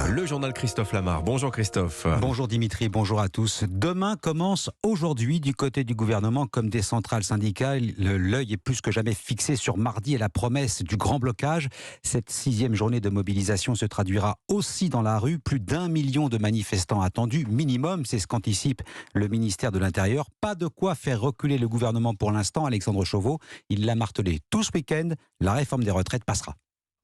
Le journal Christophe Lamar. Bonjour Christophe. Bonjour Dimitri, bonjour à tous. Demain commence aujourd'hui du côté du gouvernement comme des centrales syndicales. L'œil est plus que jamais fixé sur mardi et la promesse du grand blocage. Cette 6e journée de mobilisation se traduira aussi dans la rue. Plus d'1 million de manifestants attendus, minimum, c'est ce qu'anticipe le ministère de l'Intérieur. Pas de quoi faire reculer le gouvernement pour l'instant. Alexandre Chauveau, il l'a martelé tout ce week-end, la réforme des retraites passera.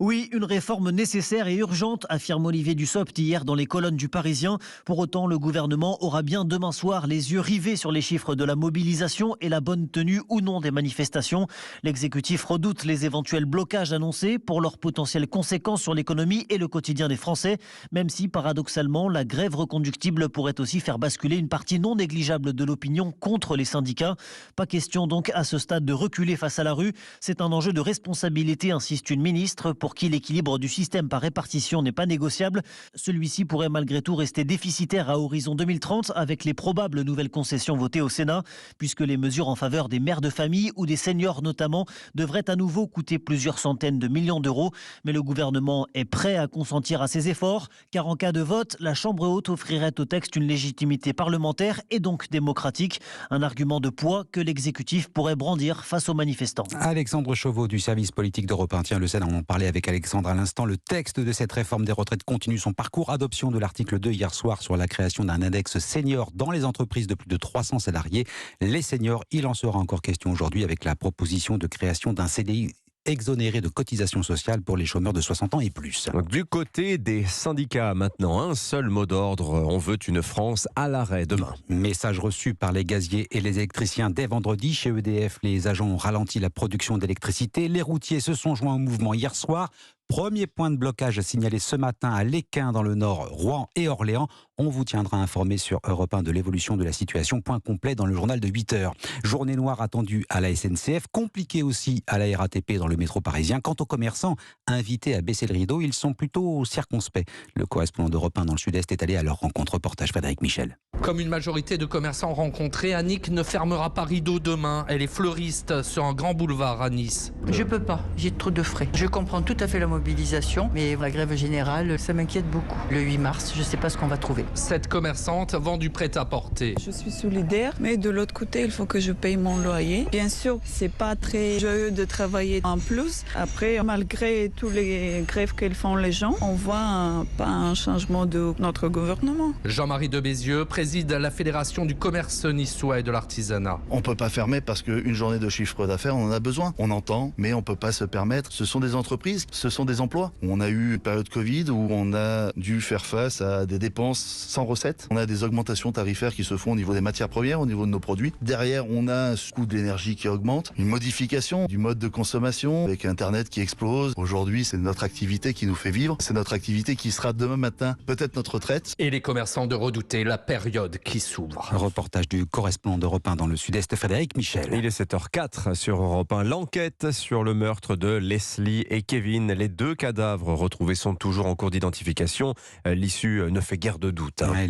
Oui, une réforme nécessaire et urgente, affirme Olivier Dussopt hier dans les colonnes du Parisien. Pour autant, le gouvernement aura bien demain soir les yeux rivés sur les chiffres de la mobilisation et la bonne tenue ou non des manifestations. L'exécutif redoute les éventuels blocages annoncés pour leurs potentielles conséquences sur l'économie et le quotidien des Français, même si paradoxalement, la grève reconductible pourrait aussi faire basculer une partie non négligeable de l'opinion contre les syndicats. Pas question donc à ce stade de reculer face à la rue. C'est un enjeu de responsabilité, insiste une ministre, pour qui l'équilibre du système par répartition n'est pas négociable. Celui-ci pourrait malgré tout rester déficitaire à horizon 2030 avec les probables nouvelles concessions votées au Sénat, puisque les mesures en faveur des mères de famille ou des seniors notamment devraient à nouveau coûter plusieurs centaines de millions d'euros. Mais le gouvernement est prêt à consentir à ces efforts, car en cas de vote, la Chambre haute offrirait au texte une légitimité parlementaire et donc démocratique. Un argument de poids que l'exécutif pourrait brandir face aux manifestants. Alexandre Chauveau du service politique d'Europe 1. Tiens, le Sénat, on en parlait avec Alexandre à l'instant. Le texte de cette réforme des retraites continue son parcours. Adoption de l'article 2 hier soir sur la création d'un index senior dans les entreprises de plus de 300 salariés. Les seniors, il en sera encore question aujourd'hui avec la proposition de création d'un CDI exonéré de cotisations sociales pour les chômeurs de 60 ans et plus. Du côté des syndicats maintenant, un seul mot d'ordre, on veut une France à l'arrêt demain. Message reçu par les gaziers et les électriciens dès vendredi. Chez EDF, les agents ont ralenti la production d'électricité. Les routiers se sont joints au mouvement hier soir. Premier point de blocage signalé ce matin à Lesquin dans le Nord, Rouen et Orléans. On vous tiendra informé sur Europe 1 de l'évolution de la situation. Point complet dans le journal de 8h. Journée noire attendue à la SNCF, compliquée aussi à la RATP dans le métro parisien. Quant aux commerçants invités à baisser le rideau, ils sont plutôt circonspects. Le correspondant d'Europe 1 dans le Sud-Est est allé à leur rencontre. Reportage Frédéric Michel. Comme une majorité de commerçants rencontrés, Annick ne fermera pas rideau demain. Elle est fleuriste sur un grand boulevard à Nice. Je peux pas, j'ai trop de frais. Je comprends tout à fait la mobilisation, mais la grève générale, ça m'inquiète beaucoup. Le 8 mars, je ne sais pas ce qu'on va trouver. Cette commerçante vend du prêt-à-porter. Je suis solidaire, mais de l'autre côté, il faut que je paye mon loyer. Bien sûr, c'est pas très joyeux de travailler en plus. Après, malgré tous les grèves qu'elles font les gens, on voit pas un changement de notre gouvernement. Jean-Marie de Bézieux préside la Fédération du commerce niçois et de l'artisanat. On ne peut pas fermer parce qu'une journée de chiffre d'affaires, on en a besoin. On entend, mais on ne peut pas se permettre. Ce sont des entreprises, ce sont des emplois. On a eu une période Covid où on a dû faire face à des dépenses sans recettes. On a des augmentations tarifaires qui se font au niveau des matières premières, au niveau de nos produits. Derrière, on a un coût de l'énergie qui augmente, une modification du mode de consommation avec Internet qui explose. Aujourd'hui, c'est notre activité qui nous fait vivre. C'est notre activité qui sera demain matin peut-être notre retraite. Et les commerçants de redouter la période qui s'ouvre. Reportage du correspondant d'Europe 1 dans le Sud-Est, Frédéric Michel. Il est 7h04 sur Europe 1. L'enquête sur le meurtre de Leslie et Kevin. Les 2 cadavres retrouvés sont toujours en cours d'identification. L'issue ne fait guère de doute. Ouais,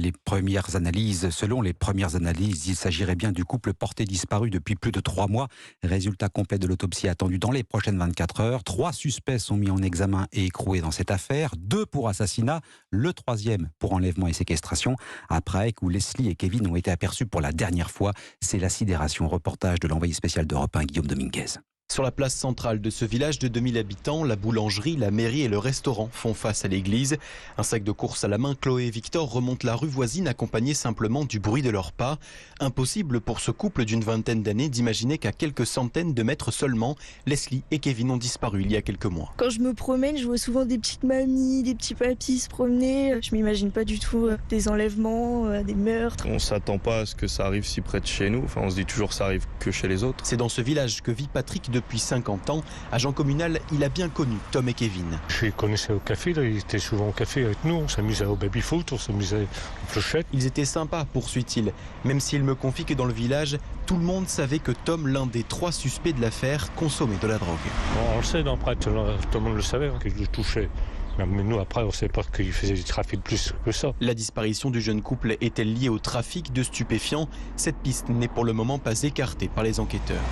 selon les premières analyses, il s'agirait bien du couple porté disparu depuis plus de 3 mois. Résultat complet de l'autopsie attendu dans les prochaines 24 heures. 3 suspects sont mis en examen et écroués dans cette affaire. 2 pour assassinat, le 3e pour enlèvement et séquestration. À Prague, où Leslie et Kevin ont été aperçus pour la dernière fois, c'est la sidération. Reportage de l'envoyé spécial d'Europe 1, Guillaume Dominguez. Sur la place centrale de ce village de 2000 habitants, la boulangerie, la mairie et le restaurant font face à l'église. Un sac de course à la main, Chloé et Victor remontent la rue voisine accompagnés simplement du bruit de leurs pas. Impossible pour ce couple d'une vingtaine d'années d'imaginer qu'à quelques centaines de mètres seulement, Leslie et Kevin ont disparu il y a quelques mois. Quand je me promène, je vois souvent des petites mamies, des petits papis se promener. Je m'imagine pas du tout des enlèvements, des meurtres. On s'attend pas à ce que ça arrive si près de chez nous. Enfin, on se dit toujours que ça arrive que chez les autres. C'est dans ce village que vit Patrick depuis 50 ans. Agent communal, il a bien connu Tom et Kevin. Je les connaissais au café, là. Ils étaient souvent au café avec nous. On s'amusait au baby-foot, on s'amusait aux clochettes. Ils étaient sympas, poursuit-il. Même s'il me confie que dans le village, tout le monde savait que Tom, l'un des 3 suspects de l'affaire, consommait de la drogue. On le sait, d'après, tout le monde le savait, qu'il le touchait. Mais nous, après, on ne sait pas qu'il faisait du trafic plus que ça. La disparition du jeune couple est-elle liée au trafic de stupéfiants? Cette piste n'est pour le moment pas écartée par les enquêteurs.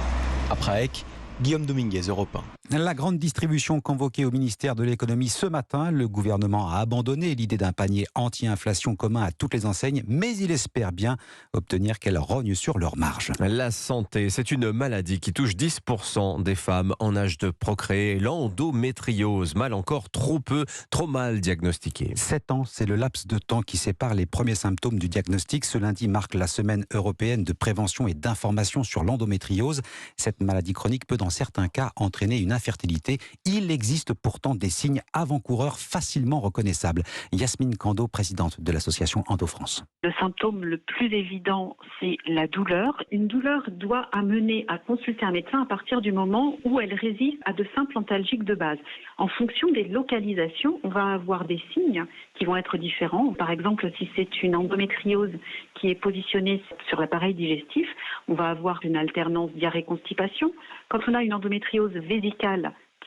Après Prague, Guillaume Dominguez, Europe 1. La grande distribution convoquée au ministère de l'économie ce matin. Le gouvernement a abandonné l'idée d'un panier anti-inflation commun à toutes les enseignes, mais il espère bien obtenir qu'elles rognent sur leurs marges. La santé, c'est une maladie qui touche 10% des femmes en âge de procréer. L'endométriose, mal encore, trop mal diagnostiquée. 7 ans, c'est le laps de temps qui sépare les premiers symptômes du diagnostic. Ce lundi marque la semaine européenne de prévention et d'information sur l'endométriose. Cette maladie chronique peut dans certains cas entraîner une infertilité. Il existe pourtant des signes avant-coureurs facilement reconnaissables. Yasmine Kando, présidente de l'association Endo-France. Le symptôme le plus évident, c'est la douleur. Une douleur doit amener à consulter un médecin à partir du moment où elle résiste à de simples antalgiques de base. En fonction des localisations, on va avoir des signes qui vont être différents. Par exemple, si c'est une endométriose qui est positionnée sur l'appareil digestif, on va avoir une alternance diarrhée-constipation. Quand on a une endométriose vésicale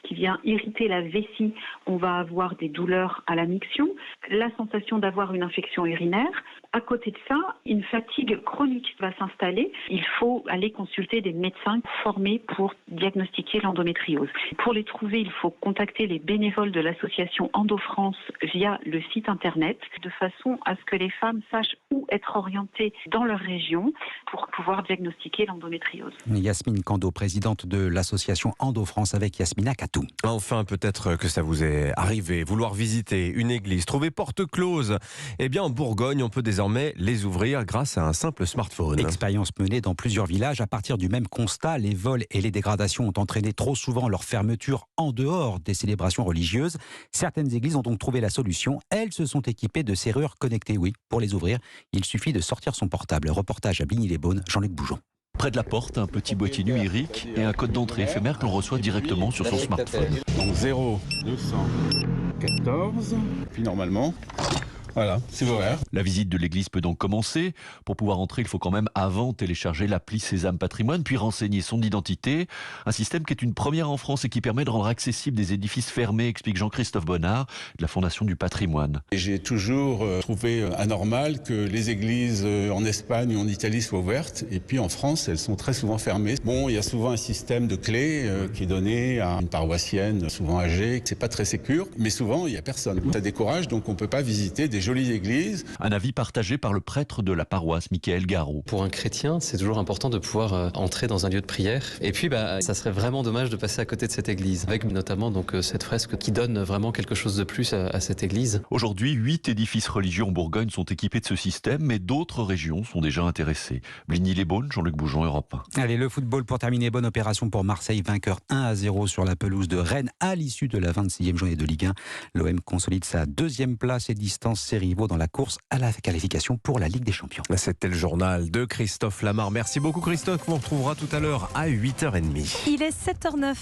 qui vient irriter la vessie, on va avoir des douleurs à la miction, la sensation d'avoir une infection urinaire. À côté de ça, une fatigue chronique va s'installer. Il faut aller consulter des médecins formés pour diagnostiquer l'endométriose. Pour les trouver, il faut contacter les bénévoles de l'association Endo-France via le site internet, de façon à ce que les femmes sachent où être orientées dans leur région pour pouvoir diagnostiquer l'endométriose. Yasmine Kando, présidente de l'association Endo-France avec Yasmina Katou. Enfin, peut-être que ça vous est arrivé, vouloir visiter une église, trouver porte close. Eh bien, en Bourgogne, on peut désormais les ouvrir grâce à un simple smartphone. Expérience menée dans plusieurs villages. À partir du même constat, les vols et les dégradations ont entraîné trop souvent leur fermeture en dehors des célébrations religieuses. Certaines églises ont donc trouvé la solution. Elles se sont équipées de serrures connectées. Oui, pour les ouvrir, il suffit de sortir son portable. Reportage à Bligny-les-Beaunes, Jean-Luc Bougeon. Près de la porte, un petit boîtier numérique et un code d'entrée éphémère que l'on reçoit directement sur son smartphone. Donc 0, 214, puis normalement... Voilà, c'est horaire. La visite de l'église peut donc commencer. Pour pouvoir entrer, il faut quand même avant télécharger l'appli Sésame Patrimoine, puis renseigner son identité. Un système qui est une première en France et qui permet de rendre accessibles des édifices fermés, explique Jean-Christophe Bonnard de la Fondation du Patrimoine. J'ai toujours trouvé anormal que les églises en Espagne ou en Italie soient ouvertes, et puis en France, elles sont très souvent fermées. Bon, il y a souvent un système de clés qui est donné à une paroissienne, souvent âgée, c'est pas très sécure, mais souvent il n'y a personne. Ça décourage, donc on peut pas visiter des jolies églises. Un avis partagé par le prêtre de la paroisse, Michael Garot. Pour un chrétien, c'est toujours important de pouvoir entrer dans un lieu de prière. Et puis, ça serait vraiment dommage de passer à côté de cette église, avec notamment donc cette fresque qui donne vraiment quelque chose de plus à cette église. Aujourd'hui, 8 édifices religieux en Bourgogne sont équipés de ce système, mais d'autres régions sont déjà intéressées. Bligny-les-Beaunes, Jean-Luc Bougeon, Europe 1. Allez, le football pour terminer. Bonne opération pour Marseille, vainqueur 1-0 sur la pelouse de Rennes à l'issue de la 26e journée de Ligue 1. L'OM consolide sa 2e place et distance ses rivaux dans la course à la qualification pour la Ligue des Champions. C'était le journal de Christophe Lamar. Merci beaucoup Christophe, on retrouvera tout à l'heure à 8h30. Il est 7h09.